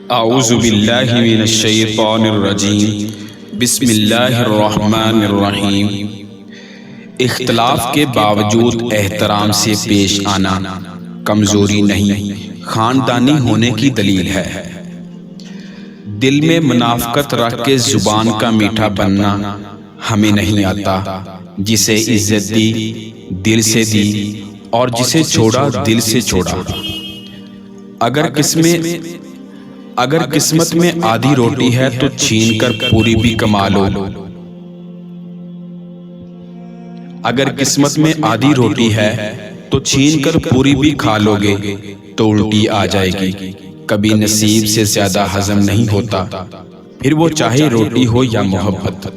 اعوذ باللہ من الشیطان الرجیم بسم اللہ الرحمن الرحیم۔ اختلاف کے باوجود احترام سے پیش آنا کمزوری نہیں، خاندانی ہونے کی دلیل ہے۔ دل میں منافقت رکھ کے زبان کا میٹھا بننا ہمیں نہیں آتا۔ جسے عزت دی دل سے دی اور جسے چھوڑا دل سے چھوڑا۔ اگر قسمت میں آدھی روٹی ہے تو چھین کر پوری بھی کما لو۔ اگر قسمت میں آدھی روٹی ہے تو چھین کر پوری بھی کھا لو گے تو الٹی آ جائے گی۔ کبھی نصیب سے زیادہ ہضم نہیں ہوتا، پھر وہ چاہے روٹی ہو یا محبت۔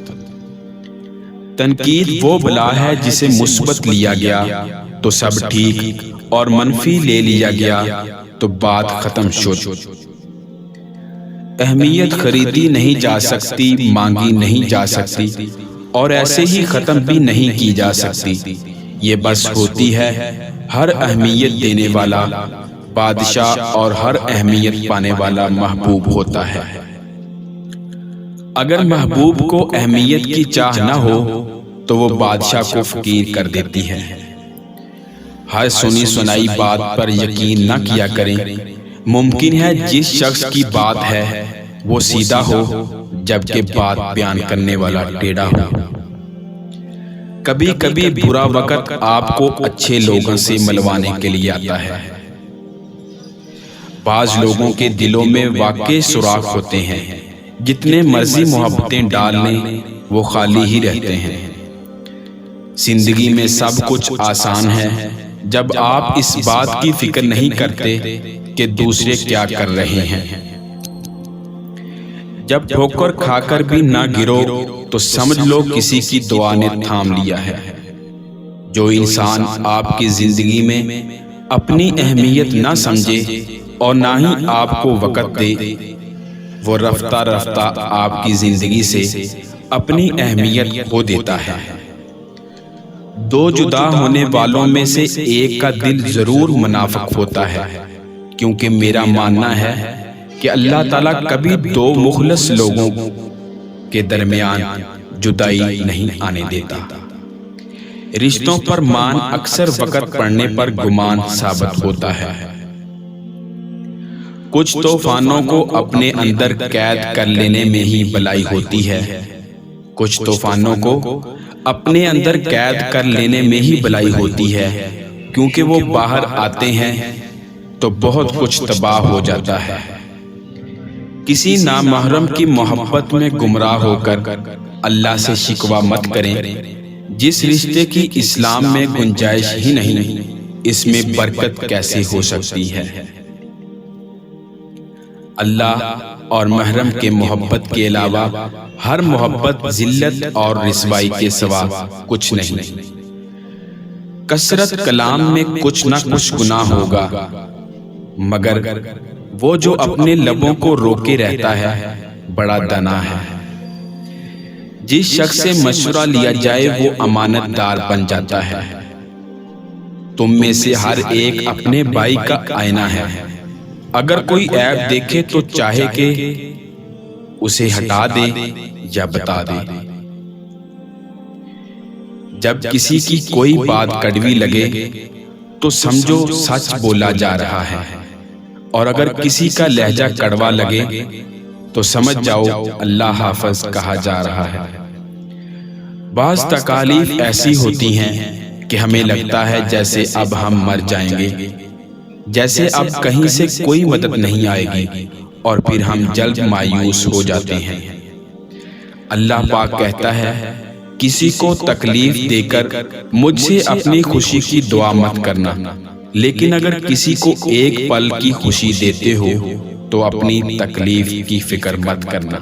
تنقید وہ بلا ہے جسے مثبت لیا گیا تو سب ٹھیک، اور منفی لے لیا گیا تو بات ختم شد۔ اہمیت خریدی نہیں جا سکتی، مانگی نہیں جا سکتی، اور ایسے ہی ختم بھی نہیں کی جا سکتی۔ یہ بس ہوتی ہے ہر اہمیت دینے والا بادشاہ اور ہر اہمیت پانے والا محبوب ہوتا ہے۔ اگر محبوب کو اہمیت کی چاہ نہ ہو تو وہ بادشاہ کو فقیر کر دیتی ہے۔ ہر سنی سنائی بات پر یقین نہ کیا کریں۔ ممکن ہے جس شخص کی بات ہے وہ سیدھا ہو جبکہ بات بیان کرنے والا ٹیڑھا ہو۔ کبھی کبھی برا وقت آپ کو اچھے لوگوں سے ملوانے کے لیے آتا ہے۔ بعض لوگوں کے دلوں میں واقعی سوراخ ہوتے ہیں، جتنے مرضی محبتیں ڈال لیں وہ خالی ہی رہتے ہیں۔ زندگی میں سب کچھ آسان ہے جب آپ اس بات کی فکر نہیں کرتے کہ دوسرے کیا کر رہے ہیں۔ جب ٹھوکر کھا کر بھی نہ گرو تو سمجھ لو کسی کی دعا نے تھام لیا ہے۔ جو انسان آپ کی زندگی میں اپنی اہمیت نہ سمجھے اور نہ ہی آپ کو وقت دے، وہ رفتہ رفتہ آپ کی زندگی سے اپنی اہمیت کھو دیتا ہے۔ دو جدا ہونے والوں میں سے ایک کا دل ضرور منافق ہوتا ہے، کیونکہ میرا ماننا ہے کہ اللہ تعالیٰ کبھی دو مخلص لوگوں کے درمیان جدائی نہیں آنے دیتا۔ رشتوں پر مان اکثر وقت پڑنے پر گمان ثابت ہوتا ہے۔ کچھ طوفانوں کو اپنے اندر قید کر لینے میں ہی بلائی ہوتی ہے۔ کچھ طوفانوں کو اپنے اندر قید کر لینے میں ہی بلائی ہوتی ہے، کیونکہ وہ باہر آتے ہیں تو بہت کچھ تباہ ہو جاتا ہے۔ کسی نامحرم کی محبت میں گمراہ ہو کر اللہ سے شکوہ مت کریں۔ جس رشتے کی اسلام میں گنجائش ہی نہیں، اس میں برکت کیسے ہو سکتی ہے؟ اللہ اور محرم کے محبت کے علاوہ ہر محبت ذلت اور رسوائی کے سوا کچھ نہیں۔ کثرت کلام میں کچھ نہ کچھ گناہ ہوگا، مگر وہ جو اپنے لبوں کو روکے رہتا ہے بڑا دانا ہے۔ جس شخص سے مشورہ لیا جائے وہ امانت دار بن جاتا ہے۔ تم میں سے ہر ایک اپنے بھائی کا آئینہ ہے۔ اگر کوئی عیب دیکھے تو چاہے کہ اسے ہٹا دے یا بتا دے۔ جب کسی کی کوئی بات کڑوی لگے تو سمجھو سچ بولا جا رہا ہے، اور اگر کسی کا لہجہ کڑوا لگے تو سمجھ جاؤ اللہ حافظ کہا جا رہا ہے۔ بعض تکالیف ایسی ہوتی ہیں کہ ہمیں لگتا ہے جیسے اب ہم مر جائیں گے، جیسے اب کہیں سے کوئی مدد نہیں آئے گی، اور پھر ہم جلد مایوس ہو جاتے ہیں۔ اللہ پاک کہتا ہے کسی کو تکلیف دے کر مجھ سے اپنی خوشی کی دعا مت کرنا، لیکن اگر کسی کو ایک پل کی خوشی دیتے ہو تو اپنی تکلیف کی فکر مت کرنا۔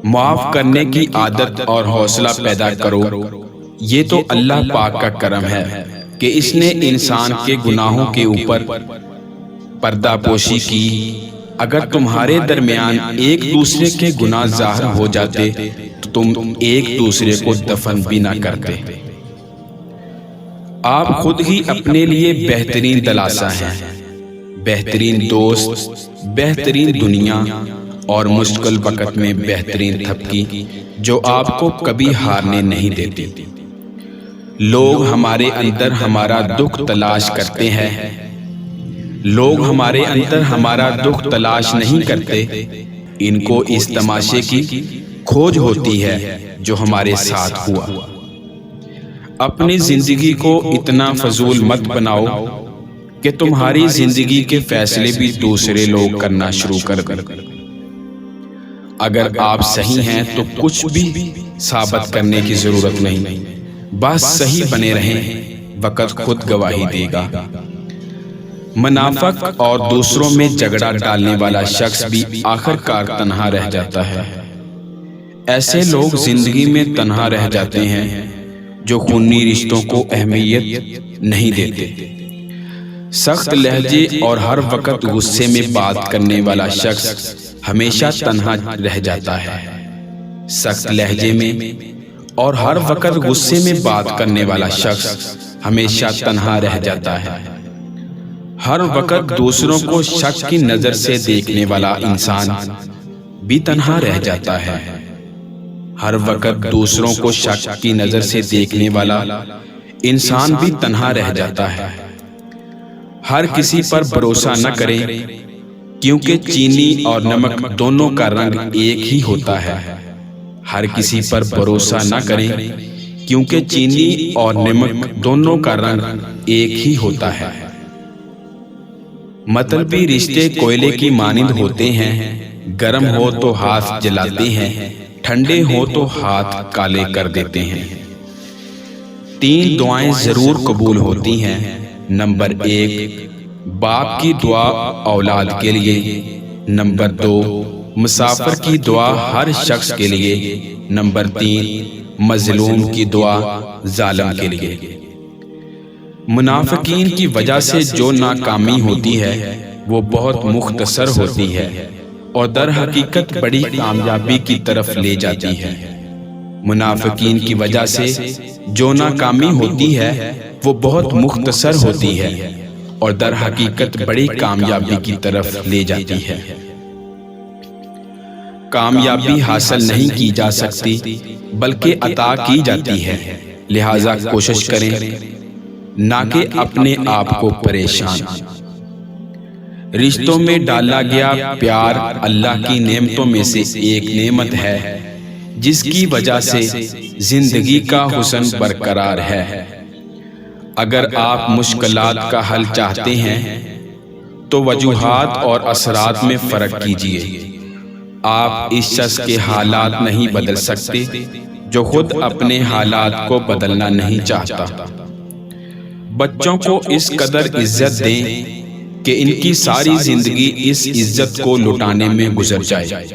معاف کرنے کی عادت اور حوصلہ پیدا کرو۔ یہ تو اللہ پاک کا کرم ہے کہ اس نے انسان کے گناہوں کے اوپر پردہ پوشی کی۔ اگر تمہارے درمیان ایک دوسرے کے گناہ ظاہر ہو جاتے تو تم ایک دوسرے کو دفن بھی نہ کرتے۔ آپ خود ہی اپنے لیے بہترین دلاسا ہیں۔ بہترین دوست، بہترین دنیا اور مشکل وقت میں بہترین تھپکی جو آپ کو کبھی ہارنے نہیں دیتی۔ لوگ ہمارے اندر ہمارا دکھ تلاش کرتے ہیں، لوگ ہمارے اندر ہمارا دکھ تلاش نہیں کرتے، ان کو اس تماشے کی کھوج ہوتی ہے جو ہمارے ساتھ ہوا۔ اپنی زندگی کو اتنا فضول مت بناؤ کہ تمہاری زندگی کے فیصلے بھی دوسرے لوگ کرنا شروع کر دیں۔ اگر آپ صحیح ہیں تو کچھ بھی ثابت کرنے کی ضرورت نہیں، بس صحیح بنے رہیں، وقت خود گواہی دے گا۔ منافق اور دوسروں میں جھگڑا ڈالنے والا شخص بھی آخر کار تنہا رہ جاتا ہے۔ ایسے لوگ زندگی میں تنہا رہ جاتے ہیں جو خونی رشتوں کو اہمیت نہیں دیتے۔ سخت لہجے اور ہر وقت غصے میں بات کرنے والا شخص ہمیشہ تنہا رہ جاتا ہے۔ سخت لہجے میں اور ہر وقت غصے میں بات کرنے والا شخص ہمیشہ تنہا رہ جاتا ہے۔ ہر وقت دوسروں کو شک کی نظر سے دیکھنے والا انسان بھی تنہا رہ جاتا ہے۔ ہر وقت دوسروں کو شک کی نظر سے دیکھنے والا انسان بھی تنہا رہ جاتا ہے۔ ہر کسی پر بھروسہ نہ کریں کیونکہ چینی اور نمک دونوں کا رنگ ایک ہی ہوتا ہے۔ ہر کسی پر بھروسہ نہ کریں کیونکہ چینی اور نمک دونوں کا رنگ ایک ہی ہوتا ہے۔ مطلبی رشتے کوئلے کی مانند ہوتے ہیں، گرم ہو تو ہاتھ جلاتے ہیں، ٹھنڈے ہو تو ہاتھ کالے کر دیتے ہیں۔ 3 دعائیں ضرور قبول ہوتی ہیں۔ نمبر 1، باپ کی دعا اولاد کے لیے۔ نمبر 2، مسافر کی دعا ہر شخص کے لیے۔ نمبر 3، مظلوم کی دعا ظالم کے لیے۔ منافقین کی وجہ سے جو ناکامی ہوتی ہے وہ بہت مختصر ہوتی ہے اور در حقیقت بڑی کامیابی کی طرف لے جاتی ہے۔ منافقین کی وجہ سے جو ناکامی ہوتی ہے وہ بہت مختصر ہوتی ہے اور در حقیقت بڑی کامیابی کی طرف لے جاتی ہے۔ کامیابی حاصل نہیں کی جا سکتی بلکہ عطا کی جاتی ہے، لہذا کوشش کریں نہ کہ اپنے آپ کو پریشان۔ رشتوں میں ڈالا گیا پیار اللہ کی نعمتوں میں سے ایک نعمت ہے جس کی وجہ سے زندگی کا حسن برقرار ہے۔ اگر آپ مشکلات کا حل چاہتے ہیں تو وجوہات اور اثرات میں فرق کیجیے۔ آپ اس شخص کے حالات نہیں بدل سکتے جو خود اپنے حالات کو بدلنا نہیں چاہتا۔ بچوں کو اس قدر عزت دیں کہ ان کی ساری زندگی اس عزت کو لٹانے میں گزر جائے۔